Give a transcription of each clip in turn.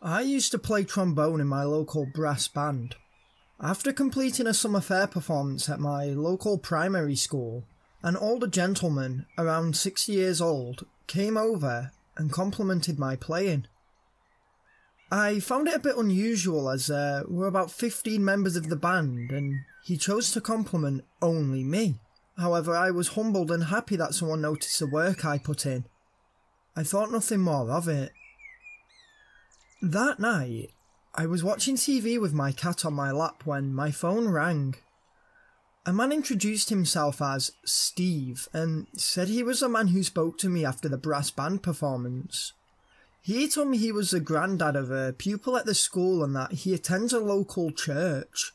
I used to play trombone in my local brass band. After completing a summer fair performance at my local primary school, an older gentleman, around 60 years old, came over and complimented my playing. I found it a bit unusual as there were about 15 members of the band and he chose to compliment only me. However, I was humbled and happy that someone noticed the work I put in. I thought nothing more of it. That night, I was watching TV with my cat on my lap when my phone rang. A man introduced himself as Steve and said he was the man who spoke to me after the brass band performance. He told me he was the granddad of a pupil at the school and that he attends a local church.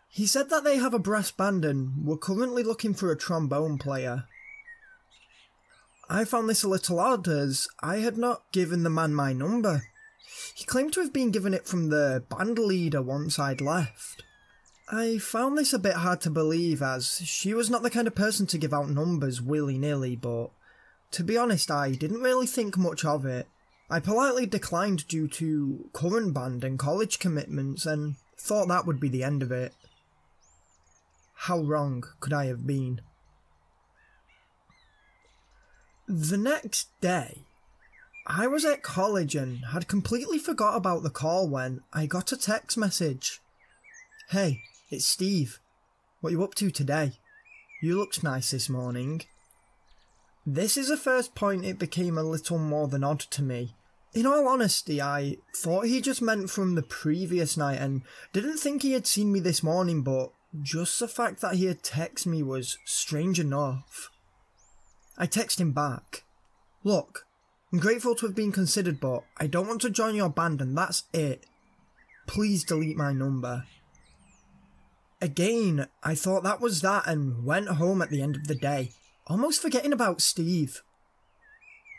He said that they have a brass band and were currently looking for a trombone player. I found this a little odd as I had not given the man my number. He claimed to have been given it from the band leader once I'd left. I found this a bit hard to believe as she was not the kind of person to give out numbers willy-nilly, but to be honest I didn't really think much of it. I politely declined due to current band and college commitments and thought that would be the end of it. How wrong could I have been? The next day, I was at college and had completely forgot about the call when I got a text message. "Hey, it's Steve. What you up to today? You looked nice this morning." This is the first point it became a little more than odd to me. In all honesty, I thought he just meant from the previous night and didn't think he had seen me this morning, but just the fact that he had texted me was strange enough. I texted him back. "Look, I'm grateful to have been considered, but I don't want to join your band and that's it. Please delete my number." Again, I thought that was that and went home at the end of the day, almost forgetting about Steve.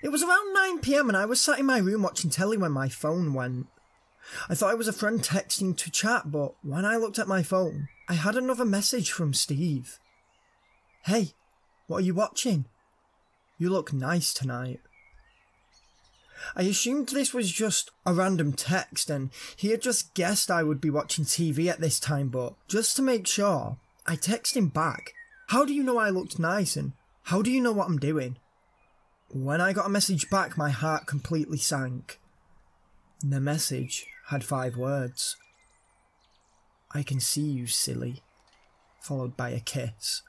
It was around 9 PM and I was sat in my room watching telly when my phone went. I thought it was a friend texting to chat, but when I looked at my phone, I had another message from Steve. "Hey, what are you watching? You look nice tonight." I assumed this was just a random text and he had just guessed I would be watching TV at this time, but just to make sure, I texted him back. "How do you know I looked nice and how do you know what I'm doing?" When I got a message back, my heart completely sank. The message had 5 words. "I can see you, silly," followed by a kiss.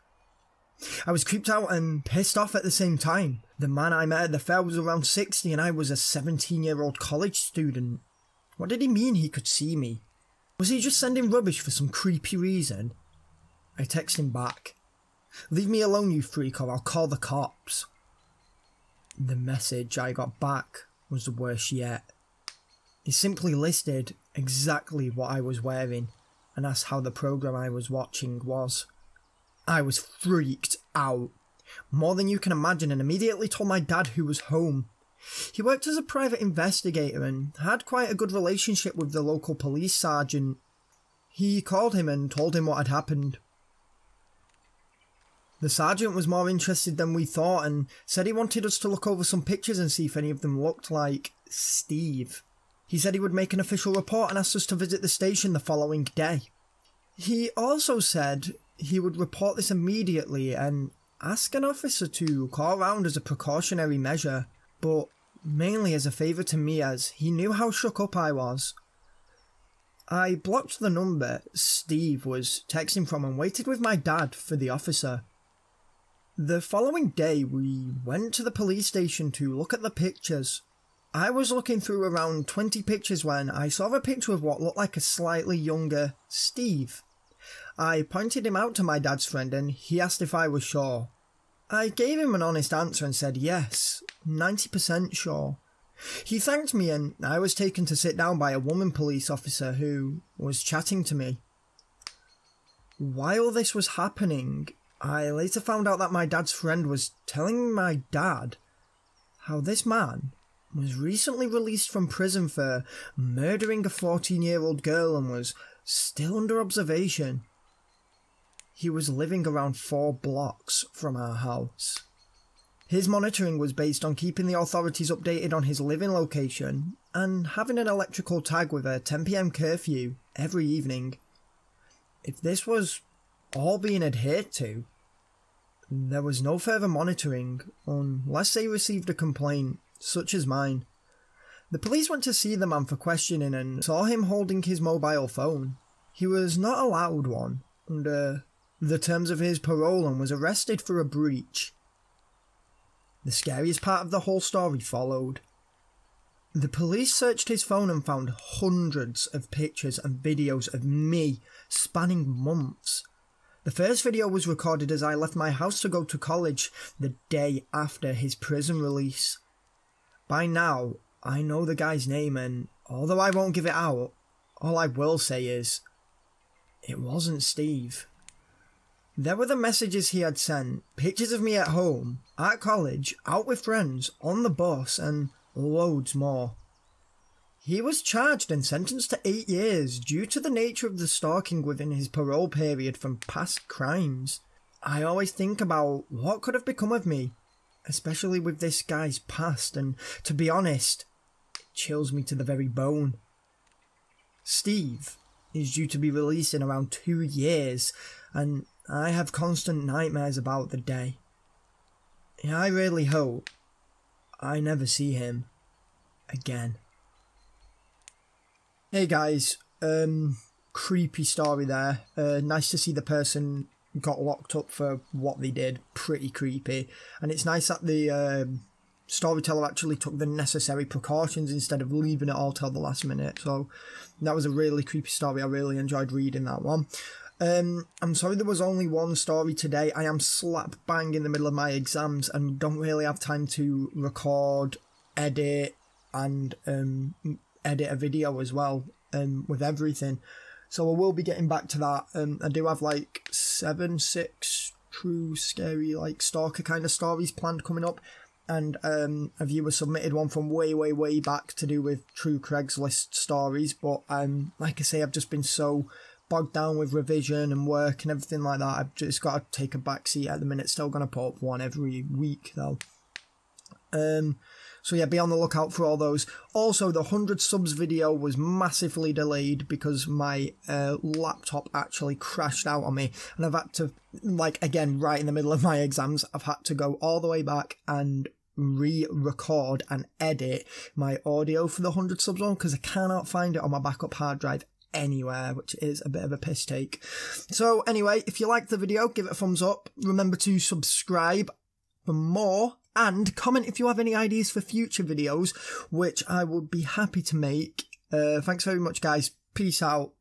I was creeped out and pissed off at the same time. The man I met at the fair was around 60 and I was a 17-year-old college student. What did he mean he could see me? Was he just sending rubbish for some creepy reason? I texted him back. "Leave me alone, you freak, or I'll call the cops." The message I got back was the worst yet. It simply listed exactly what I was wearing and asked how the program I was watching was. I was freaked out, more than you can imagine, and immediately told my dad, who was home. He worked as a private investigator and had quite a good relationship with the local police sergeant. He called him and told him what had happened. The sergeant was more interested than we thought and said he wanted us to look over some pictures and see if any of them looked like Steve. He said he would make an official report and asked us to visit the station the following day. He also said he would report this immediately and ask an officer to call round as a precautionary measure, but mainly as a favour to me as he knew how shook up I was. I blocked the number Steve was texting from and waited with my dad for the officer. The following day we went to the police station to look at the pictures. I was looking through around 20 pictures when I saw a picture of what looked like a slightly younger Steve. I pointed him out to my dad's friend and he asked if I was sure. I gave him an honest answer and said yes, 90% sure. He thanked me and I was taken to sit down by a woman police officer who was chatting to me. While this was happening, I later found out that my dad's friend was telling my dad how this man was recently released from prison for murdering a 14-year-old girl and was still under observation. He was living around 4 blocks from our house. His monitoring was based on keeping the authorities updated on his living location and having an electrical tag with a 10 PM curfew every evening. If this was all being adhered to, there was no further monitoring unless they received a complaint, such as mine. The police went to see the man for questioning and saw him holding his mobile phone. He was not allowed one under the terms of his parole and was arrested for a breach. The scariest part of the whole story followed. The police searched his phone and found hundreds of pictures and videos of me spanning months. The first video was recorded as I left my house to go to college the day after his prison release. By now, I know the guy's name, and although I won't give it out, all I will say is, it wasn't Steve. There were the messages he had sent, pictures of me at home, at college, out with friends, on the bus, and loads more. He was charged and sentenced to 8 years due to the nature of the stalking within his parole period from past crimes. I always think about what could have become of me, especially with this guy's past, and to be honest, it chills me to the very bone. Steve is due to be released in around 2 years, and I have constant nightmares about the day. I really hope I never see him again. Hey guys, creepy story there. Nice to see the person got locked up for what they did. Pretty creepy. And it's nice that the storyteller actually took the necessary precautions instead of leaving it all till the last minute. So that was a really creepy story. I really enjoyed reading that one. I'm sorry there was only one story today. I am slap bang in the middle of my exams and don't really have time to record, edit, and edit a video as well, with everything. So I will be getting back to that. I do have like 6 true scary like stalker kind of stories planned coming up, and a viewer submitted one from way back to do with true Craigslist stories, but like I say, I've just been so bogged down with revision and work and everything like that. I've just got to take a back seat at the minute. Still going to put up one every week though. So yeah, be on the lookout for all those. Also, the 100 subs video was massively delayed because my laptop actually crashed out on me, and I've had to, like, again, right in the middle of my exams, I've had to go all the way back and re-record and edit my audio for the 100 subs one because I cannot find it on my backup hard drive anywhere, which is a bit of a piss take. So anyway, if you liked the video, give it a thumbs up. Remember to subscribe for more, and comment if you have any ideas for future videos, which I would be happy to make. Thanks very much, guys. Peace out.